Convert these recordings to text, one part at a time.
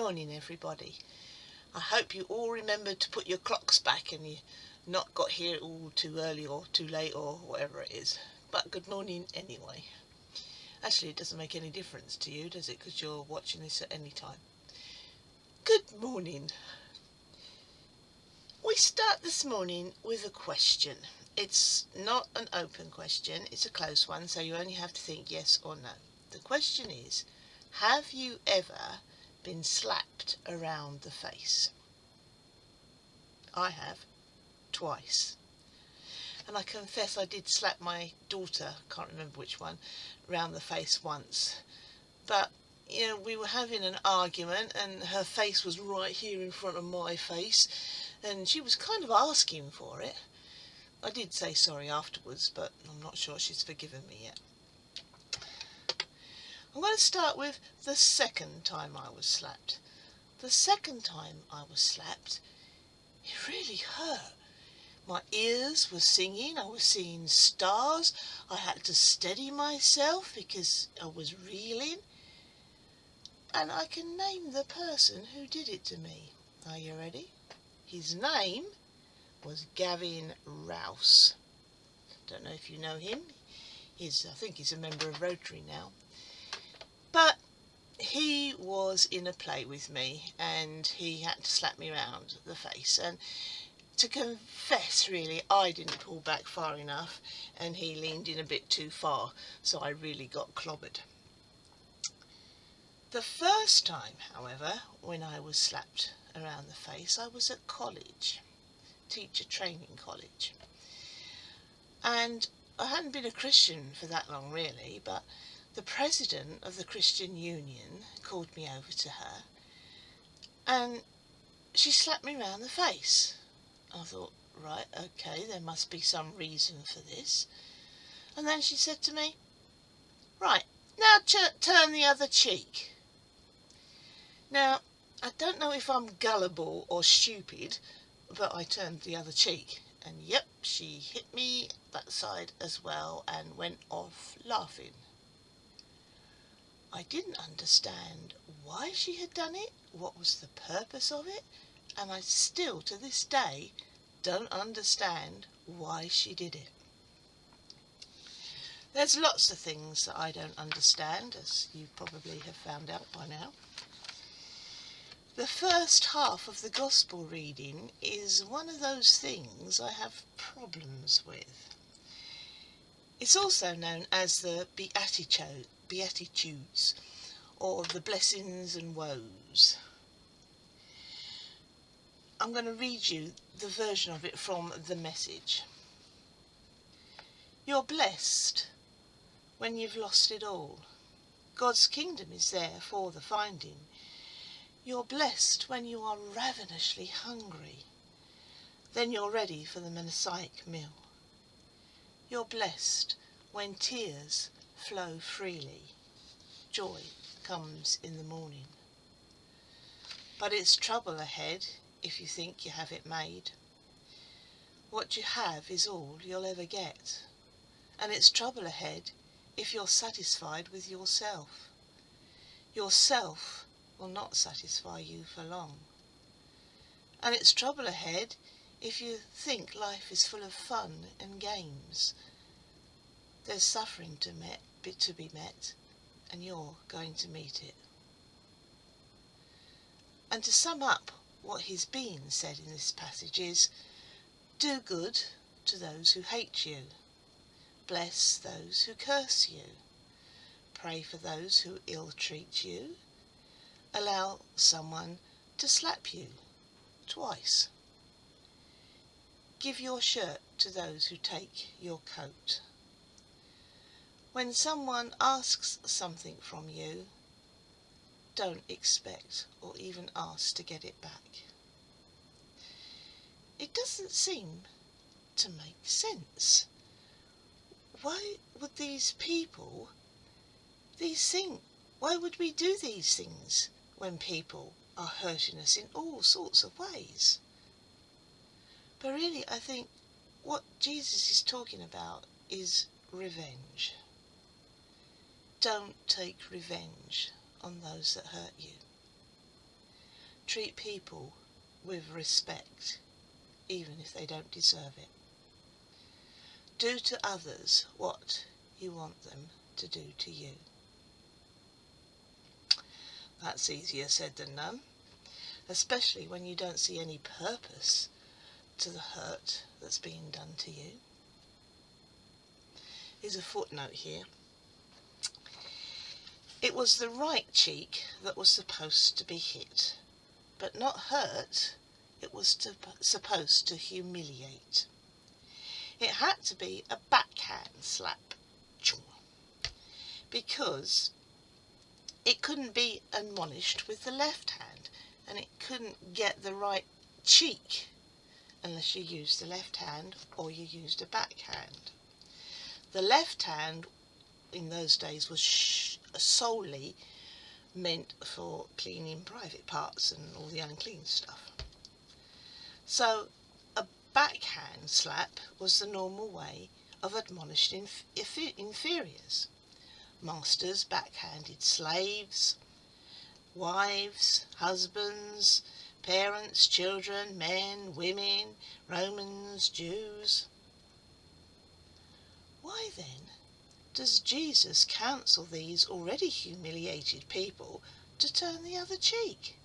morning, everybody. I hope you all remembered to put your clocks back and you not got here all too early or too late or whatever it is. But good morning anyway. Actually, it doesn't make any difference to you, does it? Because you're watching this at any time. Good morning. We start this morning with a question. It's not an open question, it's a closed one, so you only have to think yes or no. The question is, have you ever been slapped around the face? I have, twice. And I confess I did slap my daughter, can't remember which one, round the face once. But, you know, we were having an argument and her face was right here in front of my face and she was kind of asking for it. I did say sorry afterwards, but I'm not sure she's forgiven me yet. I'm going to start with the second time I was slapped. The second time I was slapped, it really hurt. My ears were singing, I was seeing stars, I had to steady myself because I was reeling. And I can name the person who did it to me. Are you ready? His name was Gavin Rouse. Don't know if you know him. I think he's a member of Rotary now. But he was in a play with me and he had to slap me round the face. And to confess, really, I didn't pull back far enough and he leaned in a bit too far, so I really got clobbered. The first time, however, when I was slapped around the face, I was at college, teacher training college. And I hadn't been a Christian for that long, really, but the president of the Christian Union called me over to her and she slapped me round the face. I thought, right, okay, there must be some reason for this. And then she said to me, right, now turn the other cheek. Now, I don't know if I'm gullible or stupid, but I turned the other cheek. And yep, she hit me that side as well and went off laughing. I didn't understand why she had done it, what was the purpose of it, and I still, to this day, don't understand why she did it. There's lots of things that I don't understand, as you probably have found out by now. The first half of the Gospel reading is one of those things I have problems with. It's also known as the Beatitudes, or the blessings and woes. I'm going to read you the version of it from the Message. You're blessed when you've lost it all. God's kingdom is there for the finding. You're blessed when you are ravenously hungry. Then you're ready for the Messianic meal. You're blessed when tears flow freely. Joy comes in the morning. But it's trouble ahead if you think you have it made. What you have is all you'll ever get. And it's trouble ahead if you're satisfied with yourself. Yourself will not satisfy you for long. And it's trouble ahead if you think life is full of fun and games. There's suffering to be met, and you're going to meet it. And to sum up what is being said in this passage is, do good to those who hate you. Bless those who curse you. Pray for those who ill-treat you. Allow someone to slap you twice. Give your shirt to those who take your coat. When someone asks something from you, don't expect or even ask to get it back. It doesn't seem to make sense. Why would why would we do these things when people are hurting us in all sorts of ways? But really, I think what Jesus is talking about is revenge. Don't take revenge on those that hurt you. treat people with respect, even if they don't deserve it. Do to others what you want them to do to you. That's easier said than done, especially when you don't see any purpose to the hurt that's being done to you. Here's a footnote here. It was the right cheek that was supposed to be hit, but not hurt. It was supposed to humiliate. It had to be a backhand slap, because it couldn't be admonished with the left hand, and it couldn't get the right cheek unless you used the left hand or you used a backhand. The left hand in those days was solely meant for cleaning private parts and all the unclean stuff. So a backhand slap was the normal way of admonishing inferiors. Masters backhanded slaves, wives, husbands, parents, children, men, women, Romans, Jews. Why then does Jesus counsel these already humiliated people to turn the other cheek?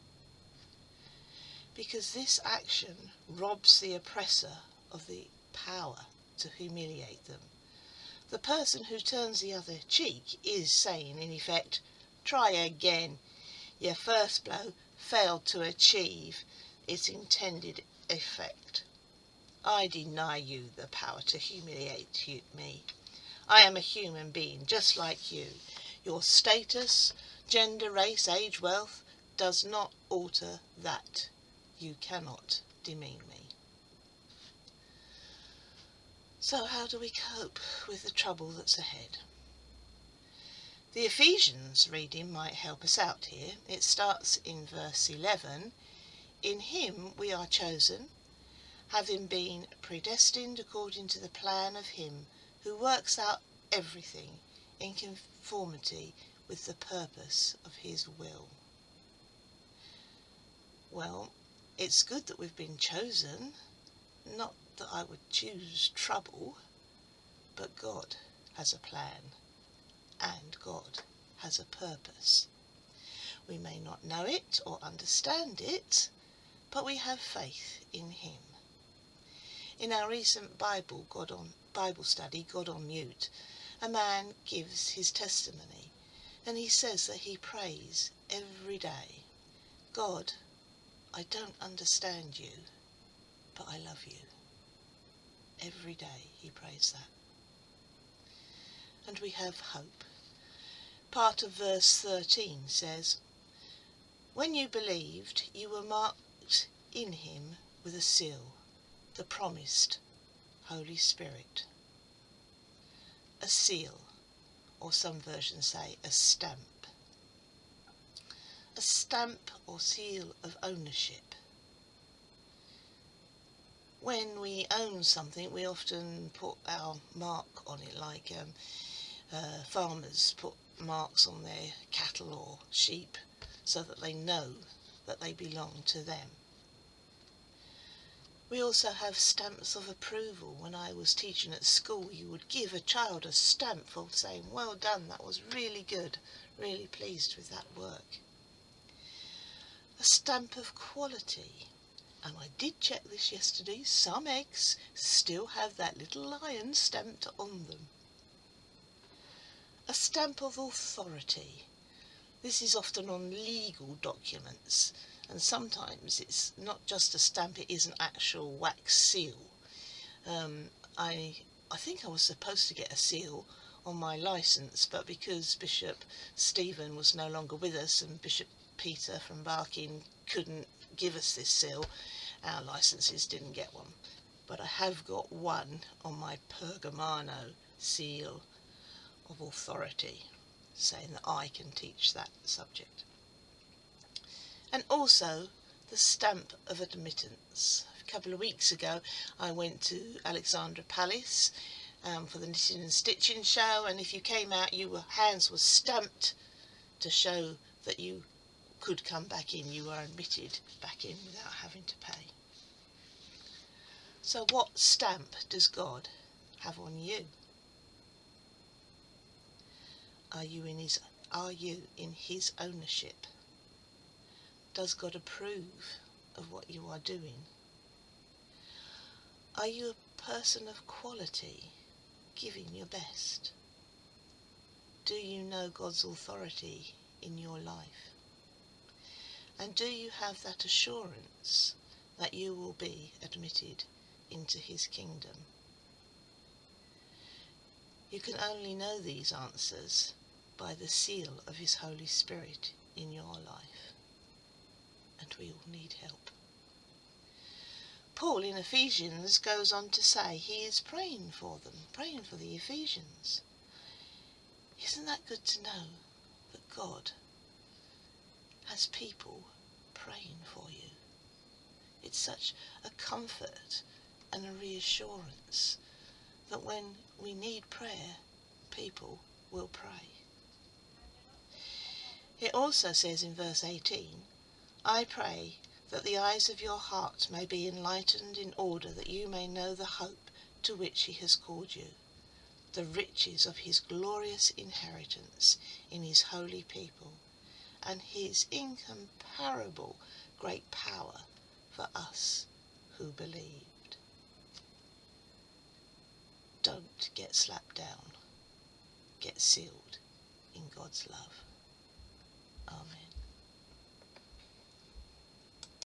Because this action robs the oppressor of the power to humiliate them. The person who turns the other cheek is saying, in effect, try again. Your first blow failed to achieve its intended effect. I deny you the power to humiliate me. I am a human being just like you. Your status, gender, race, age, wealth does not alter that. You cannot demean me. So how do we cope with the trouble that's ahead? The Ephesians reading might help us out here. It starts in verse 11. In him we are chosen, having been predestined according to the plan of him who works out everything in conformity with the purpose of his will. Well, it's good that we've been chosen, not that I would choose trouble, but God has a plan and God has a purpose. We may not know it or understand it, but we have faith in him. In our recent Bible study, God on Mute, a man gives his testimony, and he says that he prays every day, God, I don't understand you, but I love you. Every day he prays that. And we have hope. Part of verse 13 says, when you believed, you were marked in him with a seal, the promised Holy Spirit. A seal, or some versions say a stamp. A stamp or seal of ownership. When we own something, we often put our mark on it, like farmers put marks on their cattle or sheep so that they know that they belong to them. We also have stamps of approval. When I was teaching at school, you would give a child a stamp for saying, well done, that was really good, really pleased with that work. A stamp of quality. And I did check this yesterday, some eggs still have that little lion stamped on them. A stamp of authority. This is often on legal documents, and sometimes it's not just a stamp, it is an actual wax seal. I think I was supposed to get a seal on my licence, but because Bishop Stephen was no longer with us and Bishop Peter from Barking couldn't give us this seal, our licences didn't get one. But I have got one on my Pergamano seal of authority, saying that I can teach that subject. And also the stamp of admittance. A couple of weeks ago I went to Alexandra Palace for the Knitting and Stitching show, and if you came out, your hands were stamped to show that you could come back in. You are admitted back in without having to pay. So what stamp does God have on you? Are you in his ownership? Does God approve of what you are doing? Are you a person of quality, giving your best? Do you know God's authority in your life? And do you have that assurance that you will be admitted into his kingdom? You can only know these answers by the seal of his Holy Spirit in your life. And we all need help. Paul in Ephesians goes on to say he is praying for them, praying for the Ephesians. Isn't that good to know that God has people praying for you? It's such a comfort and a reassurance that when we need prayer, people will pray. It also says in verse 18, I pray that the eyes of your heart may be enlightened in order that you may know the hope to which he has called you, the riches of his glorious inheritance in his holy people, and his incomparable great power for us who believed. Don't get slapped down. Get sealed in God's love. Amen.